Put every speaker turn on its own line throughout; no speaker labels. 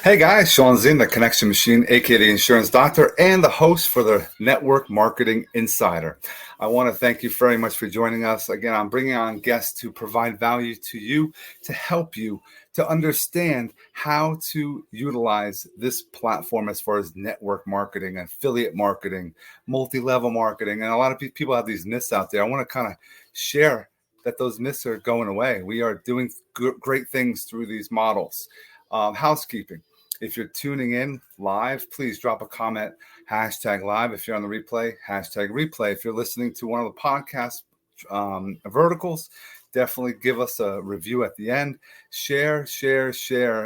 Hey guys, Shawn Ziem, the Connection Machine, aka the Insurance Doctor, and the host for the Network Marketing Insider. I want to thank you very much for joining us. Again, I'm bringing on guests to provide value to you, to help you to understand how to utilize this platform as far as network marketing, affiliate marketing, multi-level marketing. And a lot of people have these myths out there. I want to kind of share that those myths are going away. We are doing great things through these models. Housekeeping. If you're tuning in live, please drop a comment, hashtag live. If you're on the replay, hashtag replay. If you're listening to one of the podcast verticals, definitely give us a review at the end. Share.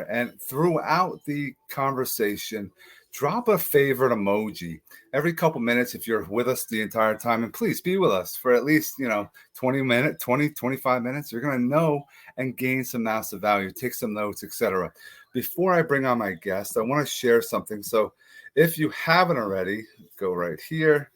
And throughout the conversation, drop a favorite emoji every couple minutes if you're with us the entire time. And please be with us for at least, 25 minutes. You're going to know and gain some massive value, take some notes, etc. Before I bring on my guest, I want to share something. So if you haven't already, go right here.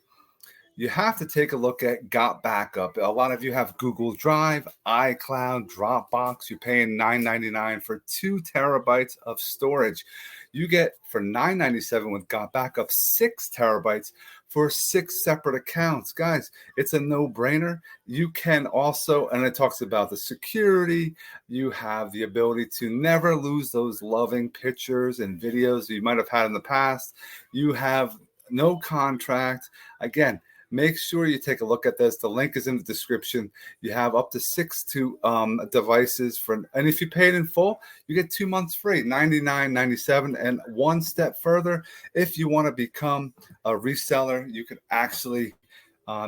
You have to take a look at Got Backup. A lot of you have Google Drive, iCloud, Dropbox. You're paying $9.99 for 2 terabytes of storage. You get for $9.97 with Got Backup 6 terabytes for 6 separate accounts. Guys, it's a no-brainer. You can also, and it talks about the security, you have the ability to never lose those loving pictures and videos you might have had in the past. You have no contract. Again, make sure you take a look at this. The link is in the description. You have up to 6 devices and if you pay it in full, you get 2 months free, $99.97. And one step further, if you want to become a reseller, you can actually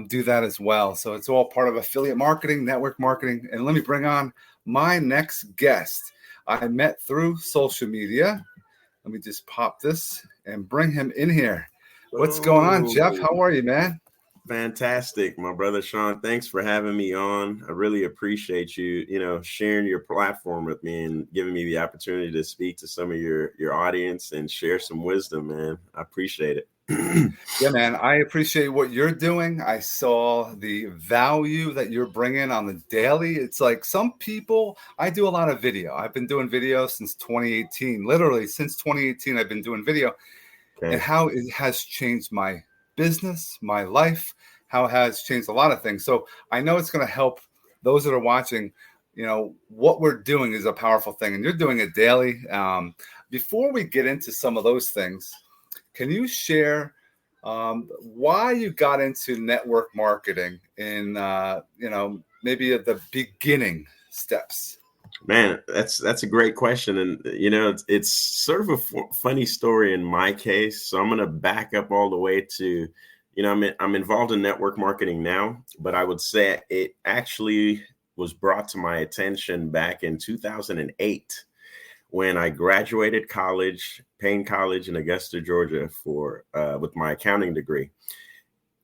do that as well. So it's all part of affiliate marketing, network marketing. And let me bring on my next guest. I met through social media. Let me just pop this and bring him in here. What's going on, Jeff? How are you, man?
Fantastic, my brother Shawn. Thanks for having me on. I really appreciate you, sharing your platform with me and giving me the opportunity to speak to some of your audience and share some wisdom, man. I appreciate it.
Yeah, man, I appreciate what you're doing. I saw the value that you're bringing on the daily. It's like some people, I do a lot of video. I've been doing video since 2018. Literally, since 2018, I've been doing video. Okay. And how it has changed my business, my life, how it has changed a lot of things. So I know it's going to help those that are watching. What we're doing is a powerful thing, and you're doing it daily. Before we get into some of those things, can you share why you got into network marketing in, maybe at the beginning steps?
Man, that's a great question. And, it's sort of a funny story in my case. So I'm going to back up all the way to, I'm involved in network marketing now, but I would say it actually was brought to my attention back in 2008 when I graduated college, Payne College in Augusta, Georgia with my accounting degree.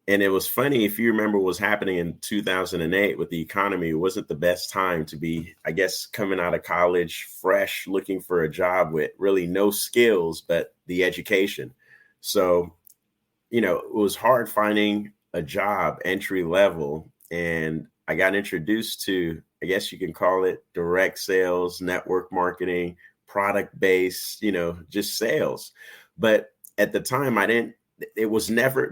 And it was funny, if you remember what was happening in 2008 with the economy, it wasn't the best time to be, I guess, coming out of college, fresh, looking for a job with really no skills, but the education. So, it was hard finding a job entry level. And I got introduced to, I guess you can call it direct sales, network marketing, product-based, just sales. But at the time,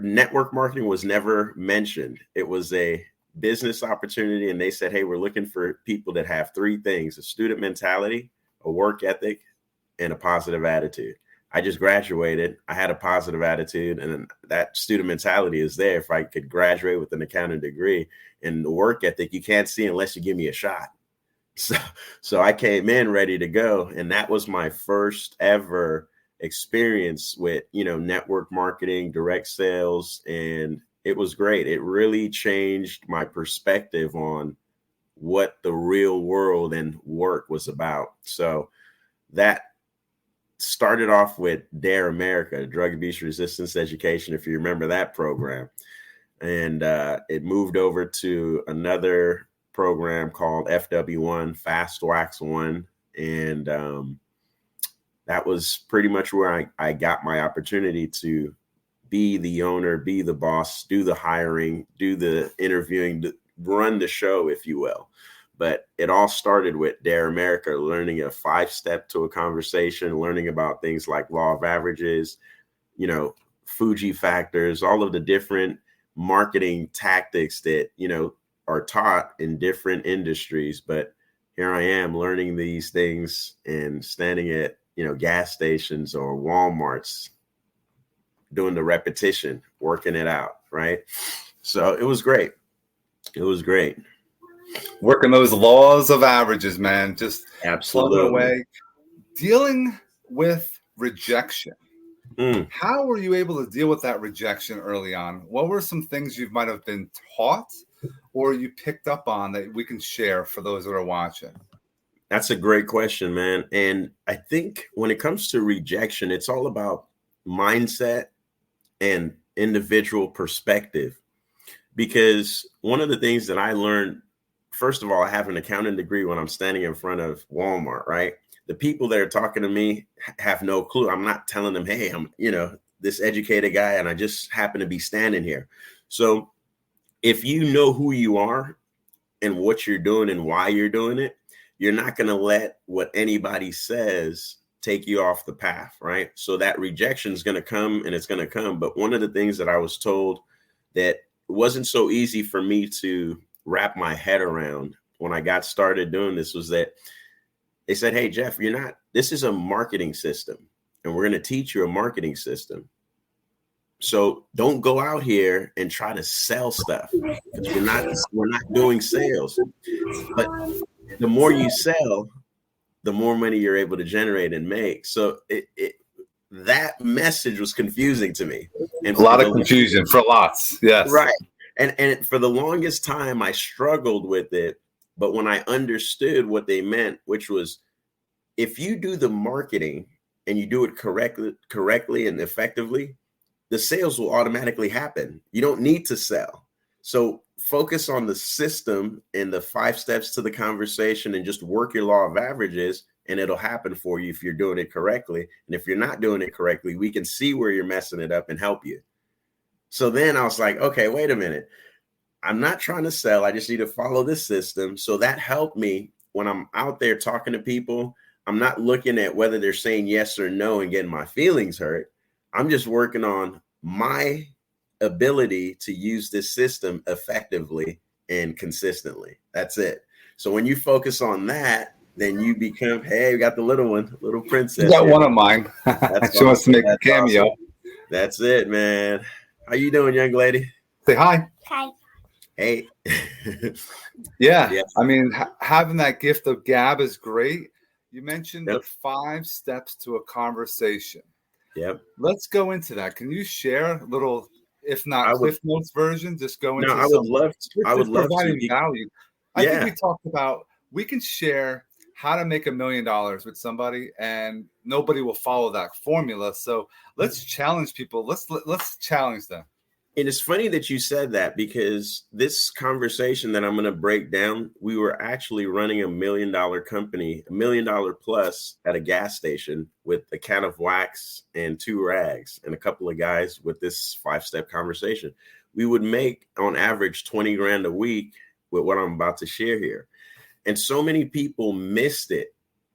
network marketing was never mentioned. It was a business opportunity. And they said, hey, we're looking for people that have 3 things: a student mentality, a work ethic, and a positive attitude. I just graduated. I had a positive attitude, and that student mentality is there. If I could graduate with an accounting degree, and the work ethic, you can't see unless you give me a shot. So I came in ready to go. And that was my first ever experience with, network marketing, direct sales. And it was great. It really changed my perspective on what the real world and work was about. So that started off with DARE America, Drug Abuse Resistance Education, if you remember that program. And it moved over to another program called FW1, Fast Wax 1. And that was pretty much where I got my opportunity to be the owner, be the boss, do the hiring, do the interviewing, run the show, if you will. But it all started with Dare America, learning a 5-step to a conversation, learning about things like law of averages, Fuji factors, all of the different marketing tactics that, are taught in different industries. But here I am learning these things and standing at, gas stations or Walmarts, doing the repetition, working it out. Right. So it was great. It was great.
Working those laws of averages, man, just
absolutely
plugging away, dealing with rejection. How were you able to deal with that rejection early on? What were some things you might have been taught or you picked up on that we can share for those that are watching?
That's a great question, man. And I think when it comes to rejection, it's all about mindset and individual perspective. Because one of the things that I learned, first of all, I have an accounting degree when I'm standing in front of Walmart, right? The people that are talking to me have no clue. I'm not telling them, hey, I'm, this educated guy and I just happen to be standing here. So if you know who you are and what you're doing and why you're doing it, you're not going to let what anybody says take you off the path, right? So that rejection is going to come and it's going to come. But one of the things that I was told that wasn't so easy for me to wrap my head around when I got started doing this was that they said, hey, Jef, this is a marketing system and we're going to teach you a marketing system. So don't go out here and try to sell stuff because we're not doing sales. But the more you sell, the more money you're able to generate and make. So that message was confusing to me.
And a lot of confusion for lots. Yes.
Right. And for the longest time, I struggled with it. But when I understood what they meant, which was if you do the marketing and you do it correctly and effectively, the sales will automatically happen. You don't need to sell. So focus on the system and the 5 steps to the conversation and just work your law of averages and it'll happen for you if you're doing it correctly. And if you're not doing it correctly, we can see where you're messing it up and help you. So then I was like, okay, wait a minute. I'm not trying to sell. I just need to follow this system. So that helped me when I'm out there talking to people. I'm not looking at whether they're saying yes or no and getting my feelings hurt. I'm just working on my ability to use this system effectively and consistently. That's it. So when you focus on that, then you become, hey, we got the little one, little princess.
You got one of mine. She wants to make a cameo.
Awesome. That's it, man. How you doing, young lady?
Say hi.
Hi.
Hey.
Yeah. I mean, having that gift of gab is great. You mentioned
Yep.
the 5 steps to a conversation.
Yep.
Let's go into that. Can you share a little, if not Cliff Notes version, just go into
I would love to. I would love
providing
to.
value. I think we talked about, we can share how to make $1 million with somebody and nobody will follow that formula. So let's challenge people. Let's challenge them.
And it's funny that you said that because this conversation that I'm going to break down, we were actually running $1 million company, $1 million plus at a gas station with a can of wax and 2 rags and a couple of guys with this 5-step conversation. We would make on average 20 grand a week with what I'm about to share here. And so many people missed it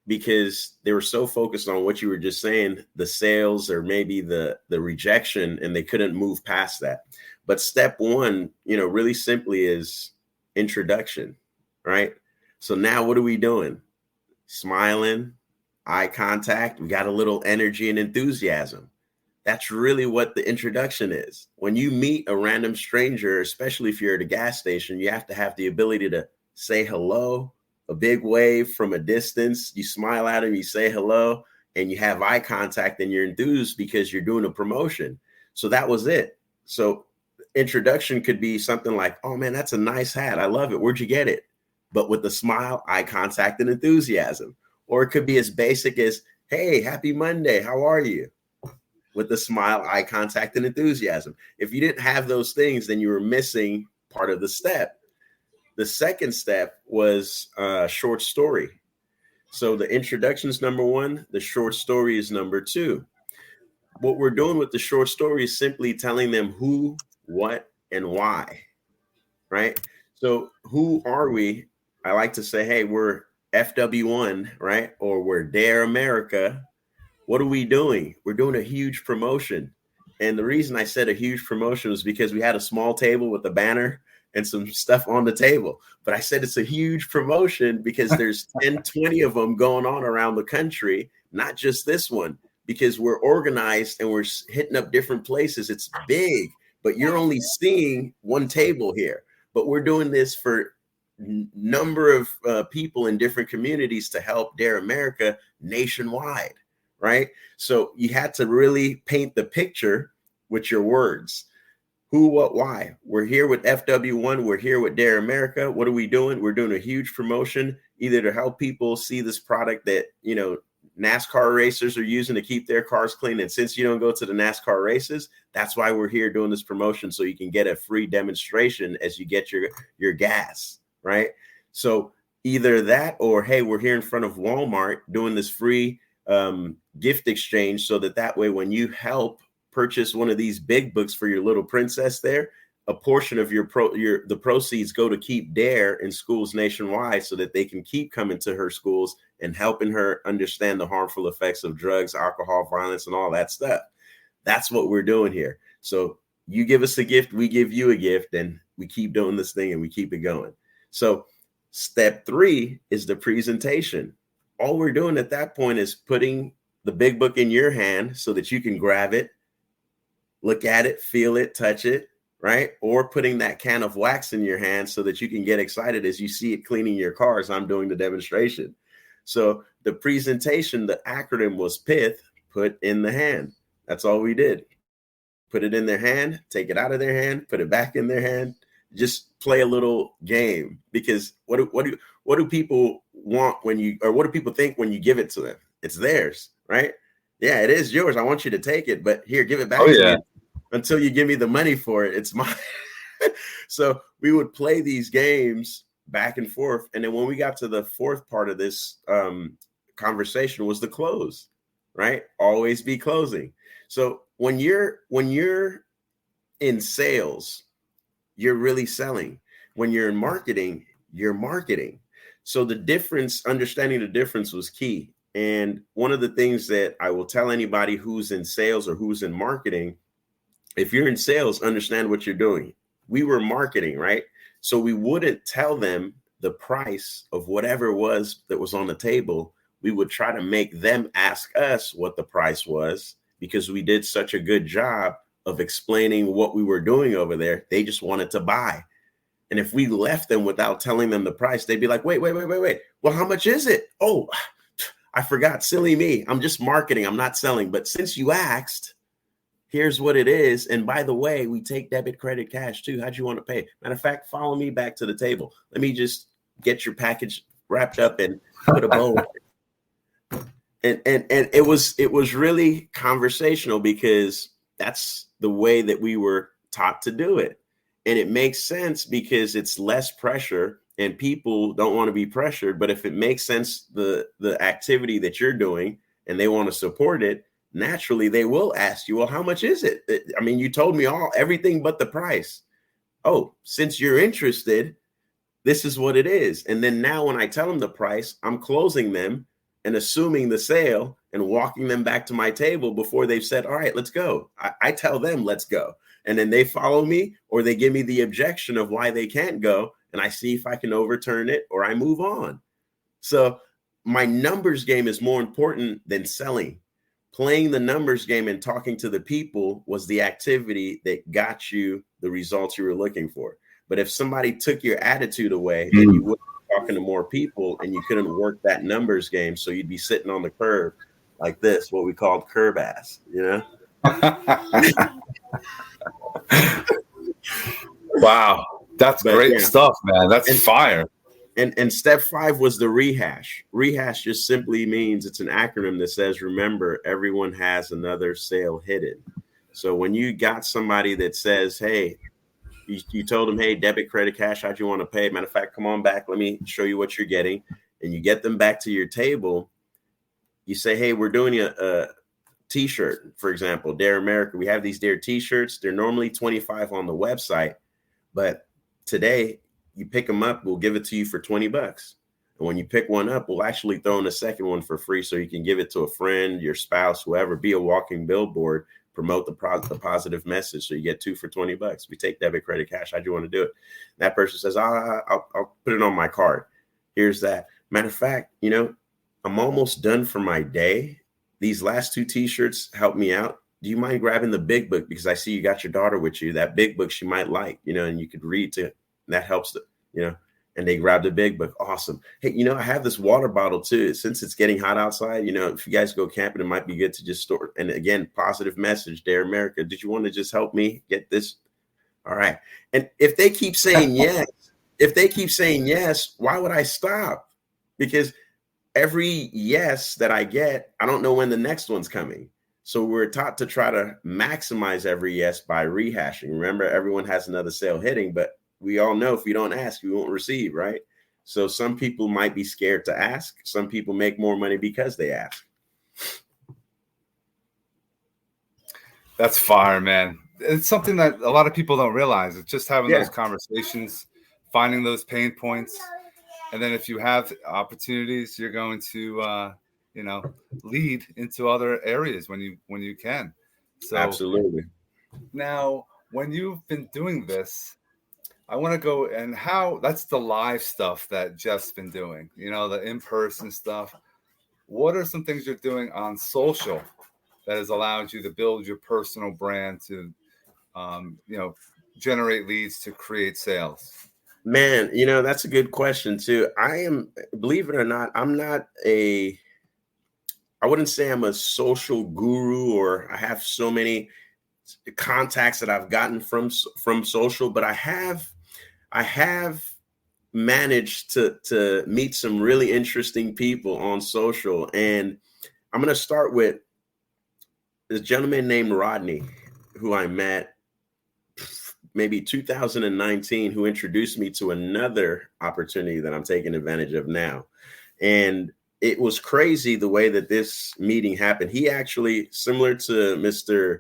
because they were so focused on what you were just saying, the sales or maybe the rejection, and they couldn't move past that. But step 1, really simply is introduction, right? So now what are we doing? Smiling, eye contact. We got a little energy and enthusiasm. That's really what the introduction is. When you meet a random stranger, especially if you're at a gas station, you have to have the ability to say hello, a big wave from a distance. You smile at him, you say hello, and you have eye contact and you're enthused because you're doing a promotion. So that was it. So introduction could be something like, oh man, that's a nice hat. I love it. Where'd you get it? But with the smile, eye contact, and enthusiasm. Or it could be as basic as, hey, happy Monday. How are you? With the smile, eye contact, and enthusiasm. If you didn't have those things, then you were missing part of the step. The second step was a short story. So the introduction is number 1. The short story is number 2. What we're doing with the short story is simply telling them who, what, and why, right? So who are we? I like to say, hey, we're FW1, right? Or we're Dare America. What are we doing? We're doing a huge promotion. And the reason I said a huge promotion was because we had a small table with a banner and some stuff on the table. But I said it's a huge promotion because there's 10, 20 of them going on around the country, not just this one, because we're organized and we're hitting up different places. It's big, but you're only seeing one table here. But we're doing this for number of people in different communities to help Dare America nationwide. Right? So you had to really paint the picture with your words. Who, what, why? We're here with FW1. We're here with Dare America. What are we doing? We're doing a huge promotion, either to help people see this product that, NASCAR racers are using to keep their cars clean. And since you don't go to the NASCAR races, that's why we're here doing this promotion, so you can get a free demonstration as you get your gas, right? So either that, or, hey, we're here in front of Walmart doing this free gift exchange, so that way when you help purchase one of these big books for your little princess there, a portion of the proceeds go to keep Dare in schools nationwide, so that they can keep coming to her schools and helping her understand the harmful effects of drugs, alcohol, violence, and all that stuff. That's what we're doing here. So you give us a gift, we give you a gift, and we keep doing this thing and we keep it going. So step 3 is the presentation. All we're doing at that point is putting the big book in your hand so that you can grab it, look at it, feel it, touch it, right? Or putting that can of wax in your hand so that you can get excited as you see it cleaning your car as I'm doing the demonstration. So the presentation, the acronym was PITH, put in the hand. That's all we did. Put it in their hand, take it out of their hand, put it back in their hand. Just play a little game, because what do people want what do people think when you give it to them? It's theirs, right? Yeah, it is yours. I want you to take it, but here, give it back to me until you give me the money for it. It's mine. So we would play these games back and forth. And then when we got to the fourth part of this conversation was the close, right? Always be closing. So when you're in sales, you're really selling. When you're in marketing, you're marketing. So understanding the difference was key. And one of the things that I will tell anybody who's in sales or who's in marketing, if you're in sales, understand what you're doing. We were marketing, right? So we wouldn't tell them the price of whatever it was that was on the table. We would try to make them ask us what the price was, because we did such a good job of explaining what we were doing over there. They just wanted to buy. And if we left them without telling them the price, they'd be like, wait. Well, how much is it? Oh, I forgot. Silly me. I'm just marketing. I'm not selling. But since you asked, here's what it is. And by the way, we take debit, credit, cash too. How'd you want to pay? Matter of fact, follow me back to the table. Let me just get your package wrapped up and put a bow on it. And it was really conversational, because that's the way that we were taught to do it. And it makes sense because it's less pressure and people don't want to be pressured. But if it makes sense, the activity that you're doing, and they want to support it, naturally they will ask you, well, how much is it? I mean, you told me everything but the price. Oh, since you're interested, this is what it is. And then now when I tell them the price, I'm closing them and assuming the sale and walking them back to my table before they've said, all right, let's go. I tell them, let's go. And then they follow me, or they give me the objection of why they can't go. And I see if I can overturn it, or I move on. So my numbers game is more important than selling. Playing the numbers game and talking to the people was the activity that got you the results you were looking for. But if somebody took your attitude away, then you wouldn't be talking to more people, and you couldn't work that numbers game. So you'd be sitting on the curb like this, what we called curb ass, you know?
Wow. That's great stuff, man. That's fire.
And step 5 was the rehash. Rehash just simply means, it's an acronym that says, remember, everyone has another sale hidden. So when you got somebody that says, hey, you told them, hey, debit, credit, cash, how'd you want to pay? Matter of fact, come on back. Let me show you what you're getting. And you get them back to your table. You say, hey, we're doing a T-shirt, for example, Dare America. We have these Dare T-shirts. They're normally $25 on the website, but today you pick them up, we'll give it to you for $20. And when you pick one up, we'll actually throw in a second one for free, so you can give it to a friend, your spouse, whoever. Be a walking billboard, promote the positive message. So you get 2 for $20. We take debit, credit, cash. How do you want to do it? That person says, I'll put it on my card. Here's that. Matter of fact, I'm almost done for my day. These last 2 t-shirts help me out. Do you mind grabbing the big book? Because I see you got your daughter with you. That big book she might like, and you could read to, and that helps, and they grab the big book. Awesome. Hey, I have this water bottle too. Since it's getting hot outside, if you guys go camping, it might be good to just store. And again, positive message there, America. Did you want to just help me get this? All right. And if they keep saying yes, why would I stop? Because every yes that I get, I don't know when the next one's coming. So we're taught to try to maximize every yes by rehashing. Remember, everyone has another sale hitting, but we all know if we don't ask, we won't receive, right? So some people might be scared to ask. Some people make more money because they ask.
That's fire, man. It's something that a lot of people don't realize. It's just having those conversations, finding those pain points. And then if you have opportunities, you're going to, lead into other areas when you can. So
absolutely.
Now, when you've been doing this, I want to go and how that's the live stuff that Jeff's been doing, the in-person stuff. What are some things you're doing on social that has allowed you to build your personal brand to, generate leads to create sales?
Man, that's a good question too. Believe it or not, I wouldn't say I'm a social guru, or I have so many contacts that I've gotten from social, but I have managed to meet some really interesting people on social. And I'm going to start with this gentleman named Rodney, who I met maybe 2019, who introduced me to another opportunity that I'm taking advantage of now. And it was crazy the way that this meeting happened. He actually, similar to Mr.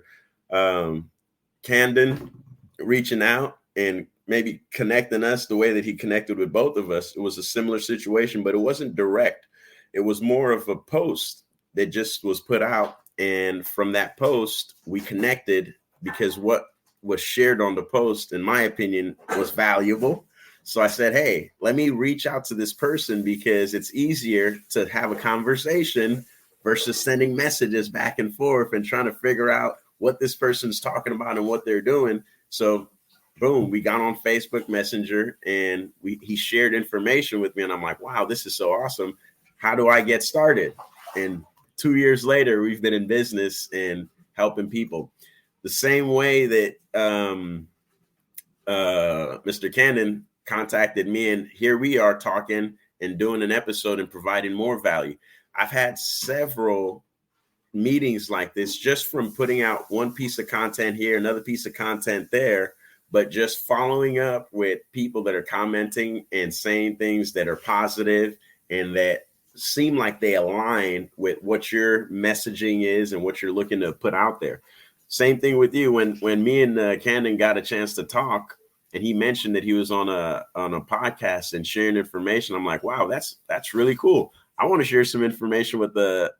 Camden, reaching out and maybe connecting us the way that he connected with both of us. It was a similar situation, but it wasn't direct. It was more of a post that just was put out. And from that post, we connected because what was shared on the post, in my opinion, was valuable. So I said, hey, let me reach out to this person because it's easier to have a conversation versus sending messages back and forth and trying to figure out what this person's talking about and what they're doing. So boom, we got on Facebook Messenger and he shared information with me. And I'm like, wow, this is so awesome. How do I get started? And 2 years later, we've been in business and helping people. The same way that Mr. Cannon contacted me, and here we are talking and doing an episode and providing more value. I've had several meetings like this just from putting out one piece of content here, another piece of content there, but just following up with people that are commenting and saying things that are positive and that seem like they align with what your messaging is and what you're looking to put out there. Same thing with you. When me and Camden got a chance to talk, and he mentioned that he was on a podcast and sharing information, I'm like, wow, that's really cool. I want to share some information with the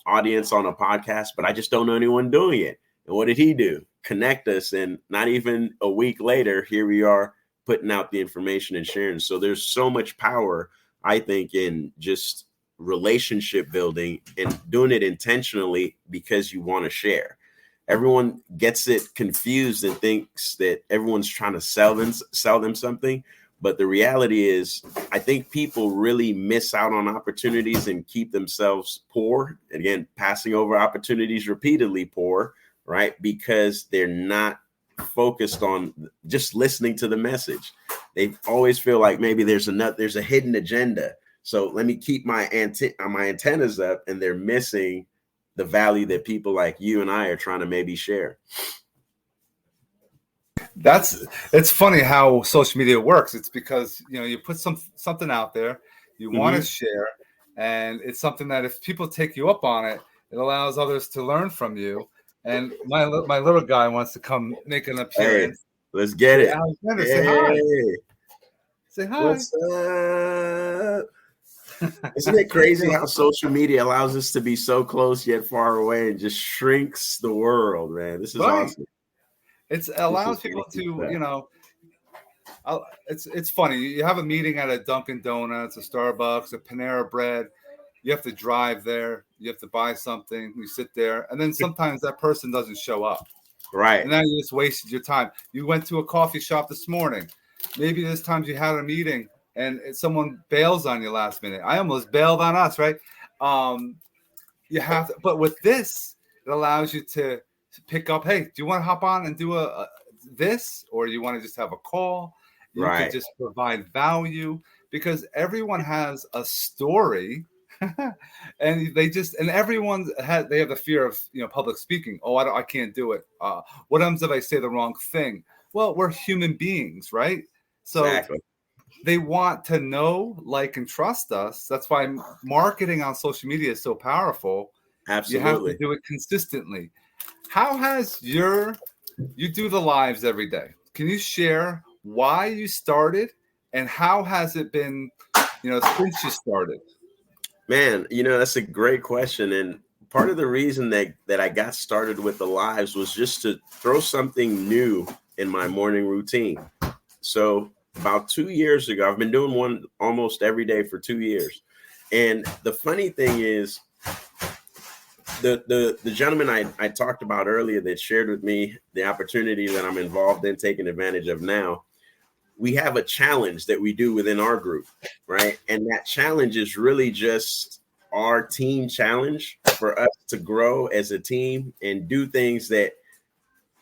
audience on a podcast, but I just don't know anyone doing it. And what did he do? Connect us. And not even a week later, here we are putting out the information and sharing. So there's so much power, I think, in just relationship building and doing it intentionally because you want to share. Everyone gets it confused and thinks that everyone's trying to sell them something. But the reality is, I think people really miss out on opportunities and keep themselves poor. Again, passing over opportunities repeatedly poor, right? Because they're not focused on just listening to the message. They always feel like maybe there's a hidden agenda. So let me keep my antennas up, and they're missing the value that people like you and I are trying to maybe share.
It's funny how social media works. It's because, you put something out there, you want to share, and it's something that if people take you up on it, it allows others to learn from you. And my little guy wants to come make an appearance.
Hey, let's get it.
Alexander, say hi. Say hi.
What's up? Isn't it crazy how social media allows us to be so close yet far away and just shrinks the world, man? This is awesome.
It allows people to, you know, it's funny. You have a meeting at a Dunkin' Donuts, a Starbucks, a Panera Bread. You have to drive there. You have to buy something. You sit there. And then sometimes that person doesn't show up.
Right.
And now you just wasted your time. You went to a coffee shop this morning. Maybe this time you had a meeting and someone bails on you last minute. I almost bailed on us, right? You have to, but with this, it allows you to pick up, hey, do you want to hop on and do this? Or you want to just have a call? You could just provide value because everyone has a story. And everyone they have the fear of, you know, public speaking. Oh, I can't do it. What happens if I say the wrong thing? Well, we're human beings, right? So exactly. They want to know, like, and trust us. That's why marketing on social media is so powerful.
Absolutely.
You have to do it consistently. How has you do the lives every day? Can you share why you started and how has it been, you know, since you started?
Man, you know, that's a great question. And part of the reason that I got started with the lives was just to throw something new in my morning routine. So about 2 years ago, I've been doing one almost every day for 2 years. And the funny thing is, the gentleman I talked about earlier that shared with me the opportunity that I'm involved in taking advantage of now, we have a challenge that we do within our group, right? And that challenge is really just our team challenge for us to grow as a team and do things that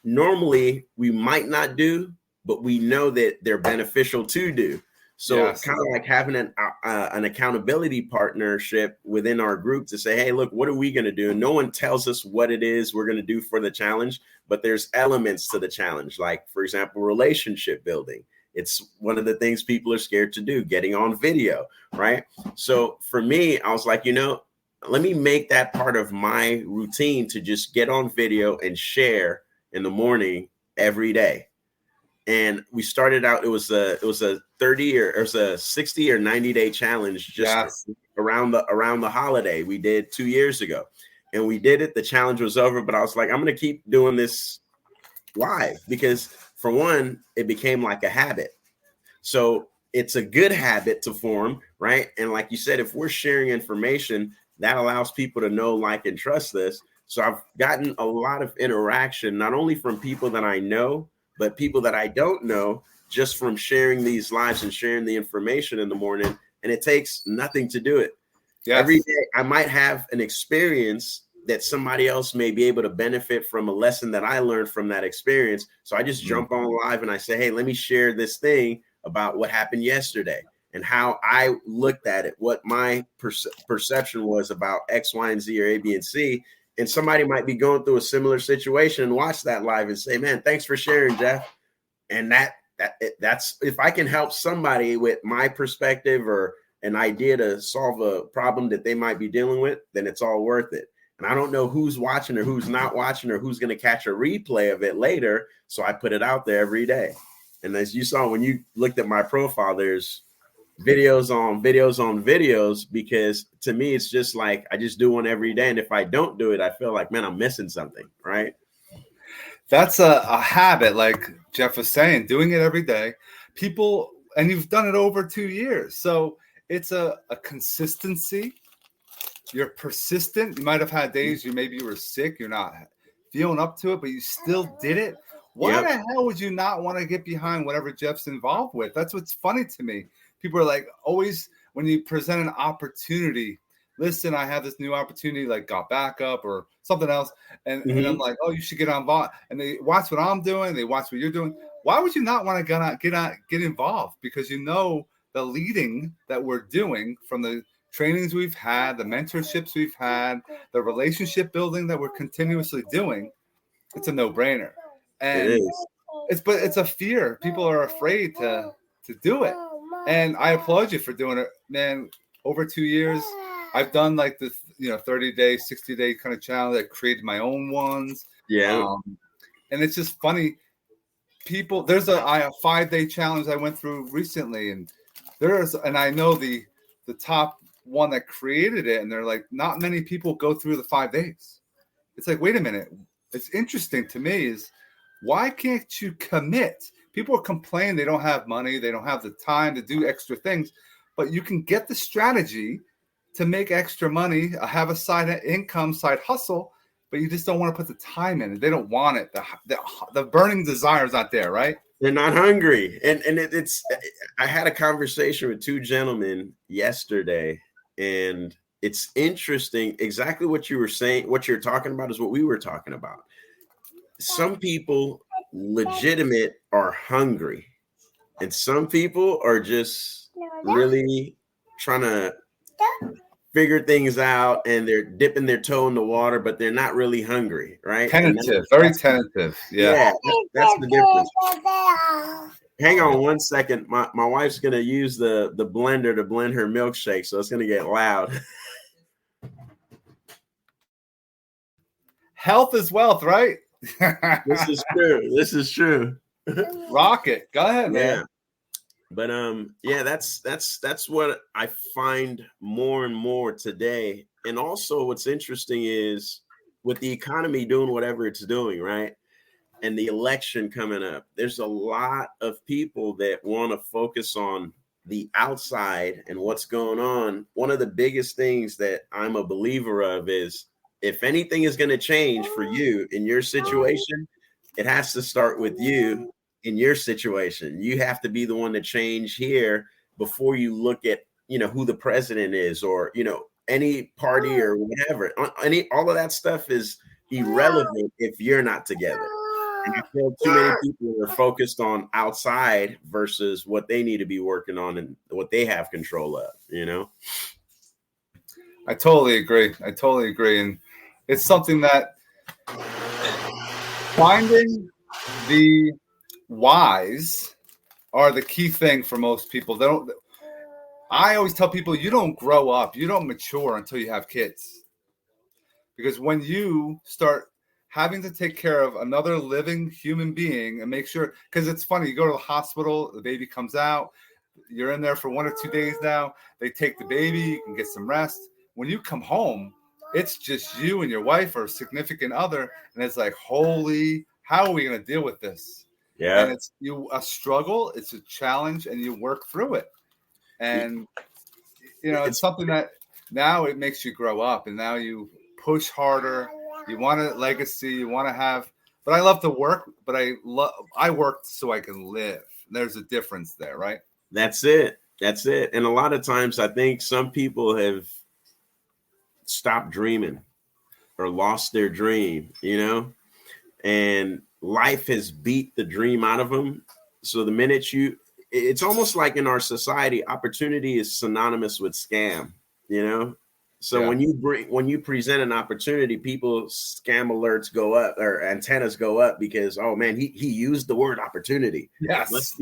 normally we might not do, but we know that they're beneficial to do. So kind of like having an accountability partnership within our group to say, hey, look, what are we going to do? And no one tells us what it is we're going to do for the challenge, but there's elements to the challenge. Like, for example, relationship building. It's one of the things people are scared to do, getting on video, right? So for me, I was like, you know, let me make that part of my routine to just get on video and share in the morning every day. And we started out, it was a 30 or it was a 60 or 90 day challenge just around the holiday we did 2 years ago. And we did it. The challenge was over, but I was like, I'm going to keep doing this live because for one, it became like a habit. So it's a good habit to form, right? And like you said, if we're sharing information, that allows people to know, like, and trust this. So I've gotten a lot of interaction, not only from people that I know, but people that I don't know, just from sharing these lives and sharing the information in the morning. And it takes nothing to do it. Yes. Every day I might have an experience that somebody else may be able to benefit from, a lesson that I learned from that experience. So I just jump on live and I say, hey, let me share this thing about what happened yesterday and how I looked at it, what my perception was about X, Y, and Z, or A, B, and C. And somebody might be going through a similar situation and watch that live and say, man, thanks for sharing, Jeff. And that's if I can help somebody with my perspective or an idea to solve a problem that they might be dealing with, then it's all worth it. And I don't know who's watching or who's not watching or who's going to catch a replay of it later. So I put it out there every day. And as you saw, when you looked at my profile, there's videos on videos, because to me, it's just like, I just do one every day. And if I don't do it, I feel like, man, I'm missing something, right?
That's a habit, like Jeff was saying, doing it every day. People, and you've done it over 2 years. So it's a consistency. You're persistent. You might have had days you were sick, you're not feeling up to it, but you still did it. Why the hell would you not want to get behind whatever Jeff's involved with? That's what's funny to me. People are like, always when you present an opportunity, listen, I have this new opportunity, like got backup or something else. And I'm like, oh, you should get on. And they watch what I'm doing. They watch what you're doing. Why would you not want to get involved? Because you know the leading that we're doing from the trainings we've had, the mentorships we've had, the relationship building that we're continuously doing. It's a no-brainer. And it's a fear. People are afraid to do it. And I applaud you for doing it, man. Over 2 years, I've done like the 30-day, 60-day kind of challenge. I created my own ones.
Yeah.
And it's just funny. people, there's a 5-day challenge I went through recently, and I know the top one that created it, and they're like, not many people go through the 5 days. It's like, wait a minute. It's interesting to me is, why can't you commit? People complain they don't have money, they don't have the time to do extra things, but you can get the strategy to make extra money, have a side income, side hustle, but you just don't want to put the time in. They don't want it. The burning desire is not there, right?
They're not hungry. And it's I had a conversation with 2 gentlemen yesterday, and it's interesting. Exactly what you were saying, what you're talking about is what we were talking about. Some people legitimate are hungry, and some people are just really trying to figure things out, and they're dipping their toe in the water, but they're not really hungry, right?
Tentative, very tentative. Yeah,
that's the difference. Hang on one second. My wife's gonna use the blender to blend her milkshake, so it's gonna get loud.
Health is wealth, right?
This is true. This is true.
Rock it. Go ahead, man.
But that's what I find more and more today. And also what's interesting is, with the economy doing whatever it's doing, right? And the election coming up, there's a lot of people that want to focus on the outside and what's going on. One of the biggest things that I'm a believer of is, if anything is going to change for you in your situation, it has to start with you in your situation. You have to be the one to change here before you look at, who the president is, or, any party or whatever. All of that stuff is irrelevant if you're not together. And I feel too many people are focused on outside versus what they need to be working on and what they have control of,
I totally agree. And it's something that finding the whys are the key thing for most people. I always tell people, you don't grow up, you don't mature until you have kids. Because when you start having to take care of another living human being and make sure, because it's funny, you go to the hospital, the baby comes out, you're in there for 1 or 2 days now, they take the baby, you can get some rest. When you come home, it's just you and your wife or a significant other, and it's like, how are we going to deal with this?
Yeah.
And it's a struggle, it's a challenge, and you work through it. And it's something that now it makes you grow up, and now you push harder. You want a legacy, you want to have, but I love to work, but I work so I can live. There's a difference there, right?
That's it. And a lot of times I think some people have stopped dreaming or lost their dream, and life has beat the dream out of them. So the minute it's almost like in our society, opportunity is synonymous with scam, So when you present an opportunity, people's scam alerts go up, or antennas go up, because, oh man, he used the word opportunity.
Yes.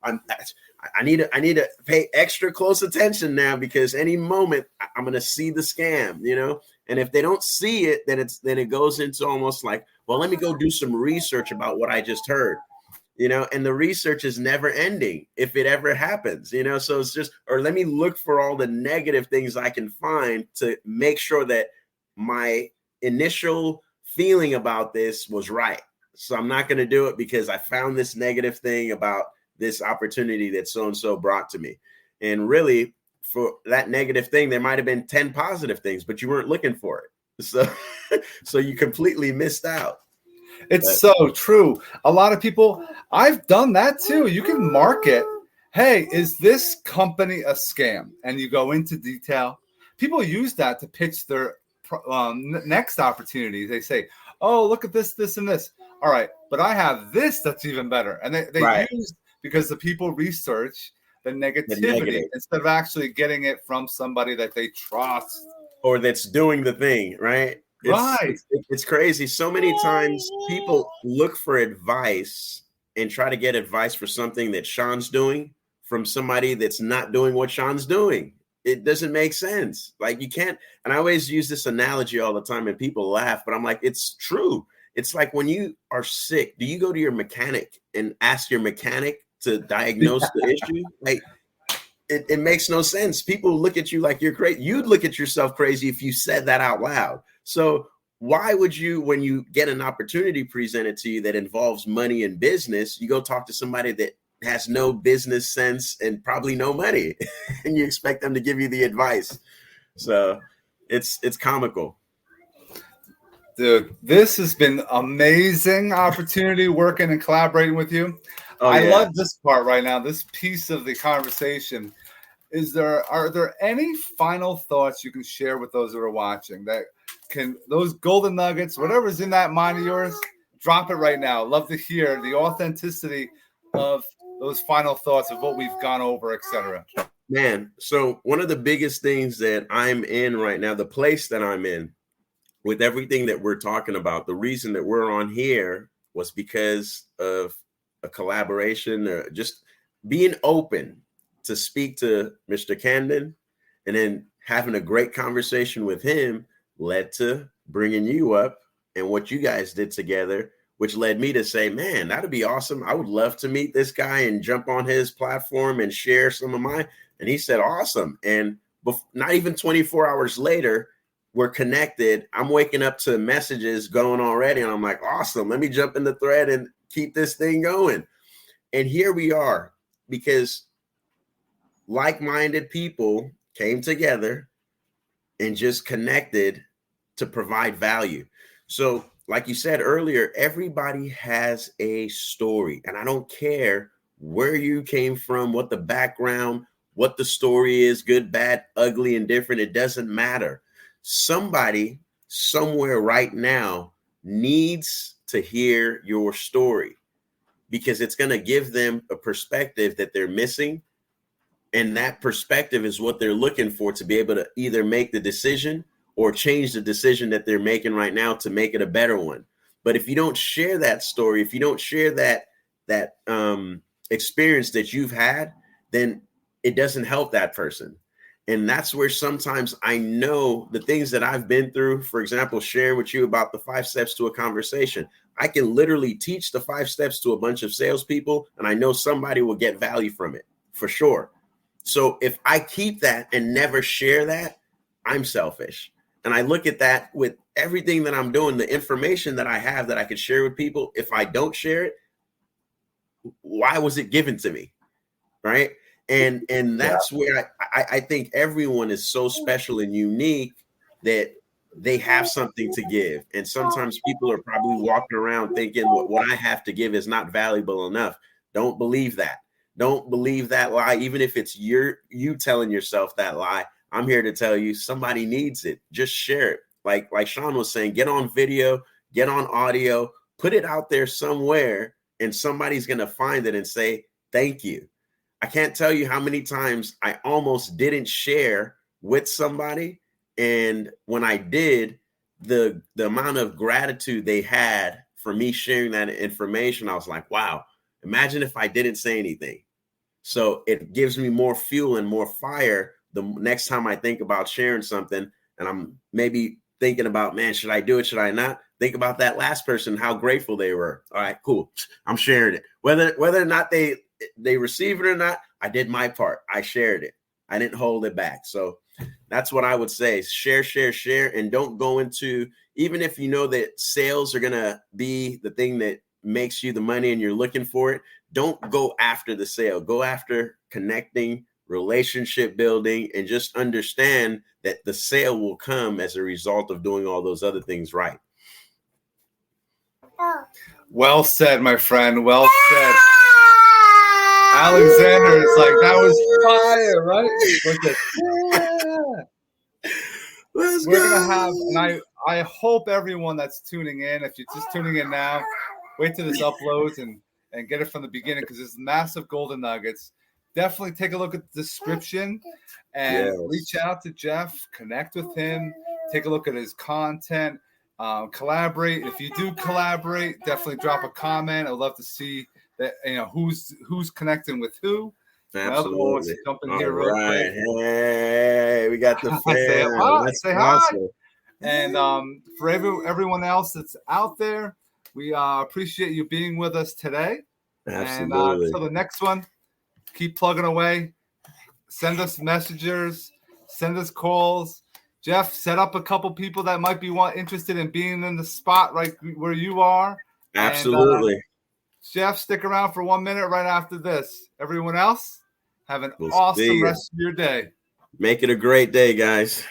I need to pay extra close attention now, because any moment I'm going to see the scam, And if they don't see it, then it goes into almost like, well, let me go do some research about what I just heard. And the research is never ending if it ever happens, so it's just, or let me look for all the negative things I can find to make sure that my initial feeling about this was right. So I'm not going to do it because I found this negative thing about this opportunity that so-and-so brought to me. And really, for that negative thing, there might've been 10 positive things, but you weren't looking for it. So you completely missed out.
It's so true. A lot of people, I've done that too. You can market, hey, is this company a scam? And you go into detail. People use that to pitch their next opportunity. They say, oh, look at this, this, and this. All right, but I have this that's even better. And they use, because the people research the negativity instead of actually getting it from somebody that they trust.
Or that's doing the thing, right? It's crazy. So many times people look for advice and try to get advice for something that Shawn's doing from somebody that's not doing what Shawn's doing. It doesn't make sense. Like, you can't, and I always use this analogy all the time and people laugh, but I'm like, it's true. It's like when you are sick, do you go to your mechanic and ask your mechanic to diagnose the issue? Like, it makes no sense. People look at you like you're crazy. You'd look at yourself crazy if you said that out loud. So why would you, when you get an opportunity presented to you that involves money and business, you go talk to somebody that has no business sense and probably no money, and you expect them to give you the advice? So it's comical.
Dude, this has been amazing opportunity working and collaborating with you.
Oh,
I
yeah.
love this part right now, this piece of the conversation. Are there any final thoughts you can share with those that are watching, that can, those golden nuggets, whatever's in that mind of yours, drop it right now. Love to hear the authenticity of those final thoughts of what we've gone over, etc.
Man, so one of the biggest things that I'm in right now, the place that I'm in, with everything that we're talking about, the reason that we're on here was because of a collaboration, or just being open to speak to Mr. Camden, and then having a great conversation with him led to bringing you up and what you guys did together, which led me to say, man, that'd be awesome. I would love to meet this guy and jump on his platform and share some of mine. And he said, awesome. And not even 24 hours later, we're connected. I'm waking up to messages going already, and I'm like, awesome. Let me jump in the thread and keep this thing going. And here we are, because like-minded people came together and just connected to provide value. So like you said earlier, everybody has a story, and I don't care where you came from, what the background, what the story is, good, bad, ugly, and different. It doesn't matter. Somebody somewhere right now needs to hear your story, because it's going to give them a perspective that they're missing. And that perspective is what they're looking for, to be able to either make the decision or change the decision that they're making right now to make it a better one. But if you don't share that story, if you don't share that experience that you've had, then it doesn't help that person. And that's where sometimes I know the things that I've been through, for example, sharing with you about the 5 steps to a conversation. I can literally teach the 5 steps to a bunch of salespeople, and I know somebody will get value from it for sure. So if I keep that and never share that, I'm selfish. And I look at that with everything that I'm doing, the information that I have that I could share with people. If I don't share it, why was it given to me? Right. And that's where I think everyone is so special and unique that they have something to give. And sometimes people are probably walking around thinking what I have to give is not valuable enough. Don't believe that. Don't believe that lie. Even if it's you telling yourself that lie, I'm here to tell you somebody needs it. Just share it. Like Shawn was saying, get on video, get on audio, put it out there somewhere, and somebody's going to find it and say, thank you. I can't tell you how many times I almost didn't share with somebody. And when I did, the amount of gratitude they had for me sharing that information, I was like, wow, imagine if I didn't say anything. So it gives me more fuel and more fire the next time I think about sharing something, and I'm maybe thinking about, man, should I do it? Should I not? Think about that last person, how grateful they were. All right, cool. I'm sharing it. Whether or not they receive it or not, I did my part. I shared it. I didn't hold it back. So that's what I would say. Share, and don't go into, even if you know that sales are going to be the thing that makes you the money and you're looking for it, don't go after the sale. Go after connecting, relationship building, and just understand that the sale will come as a result of doing all those other things right.
Well said, my friend. Well said. Alexander is like, that was fire, right?
Let's
We're
go.
going to have, and I hope everyone that's tuning in, if you're just tuning in now, wait till this uploads and get it from the beginning, because there's massive golden nuggets. Definitely take a look at the description and reach out to Jef, connect with him, take a look at his content, collaborate. If you do collaborate, definitely drop a comment. I'd love to see that, who's connecting with who.
Absolutely.
Jump in here real quick.
Hey, we got the fan.
Say hi. And for everyone else that's out there, We appreciate you being with us today.
Absolutely.
And until the next one, keep plugging away. Send us messengers. Send us calls. Jef, set up a couple people that might be interested in being in the spot right where you are.
Absolutely.
And, Jef, stick around for 1 minute right after this. Everyone else, have an awesome rest of your day.
Make it a great day, guys.